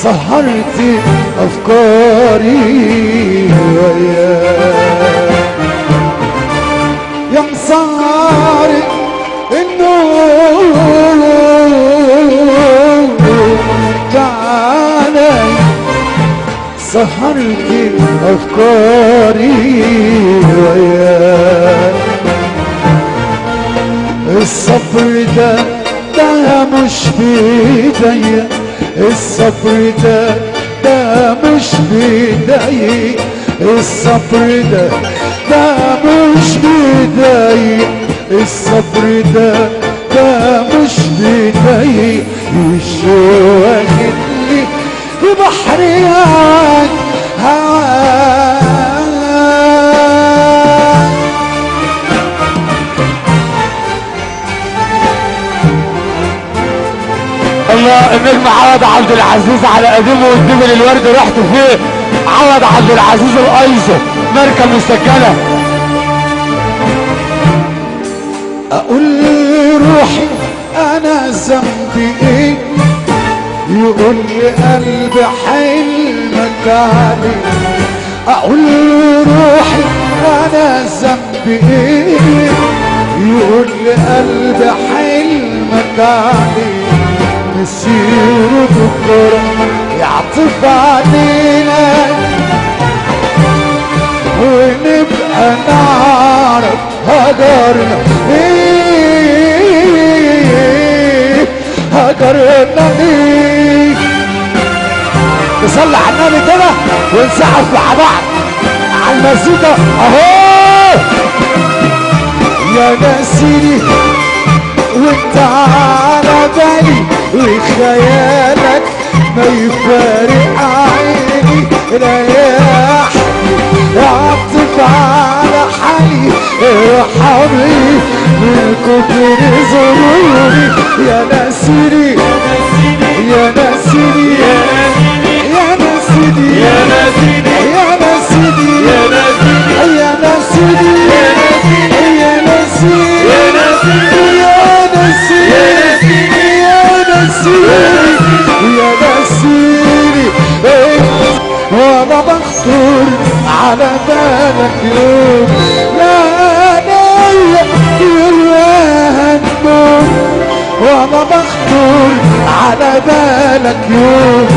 سهرت أفكاري وياك يا مسهر النور تعالى سهرت أفكاري وياك الصبر ده مش بإيديا الصبر ده مش بإيديا الصبر ده مش بإيديا الصبر ده مش بإيديا يشو واخدني في بحر هواك الله. النجم عوض عبد العزيز على قديمه والدبل الورد رحت فيه. عوض عبد العزيز الايزو ماركه مسجله. اقول روحي انا ذنبي ايه يقول لي قلبي حلمك علي. اقول روحي انا ذنبي ايه يقول لي قلبي حلمك علي. مسير بكره يعطف علينا ونبقى نعرف هجرنا ايه هجرنا ايه. نصلي على النبي كده ونسقف مع بعض على المزيكا اهو. يا ناسيني وانت على بالي وخيالك ما يفارق عيني. ريحني واعطف على حالي ارحمني من كتر ظلومي. يا ناسيني يا ناسيني يا ناسيني يا ناسيني يا ناسيني يا ناسيني يا ناسيني يا ناسيني يا ناسيني وانا بخطر على بالك يوم لا نيا النوم. وانا بخطر على بالك يوم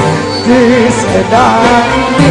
تسأل عني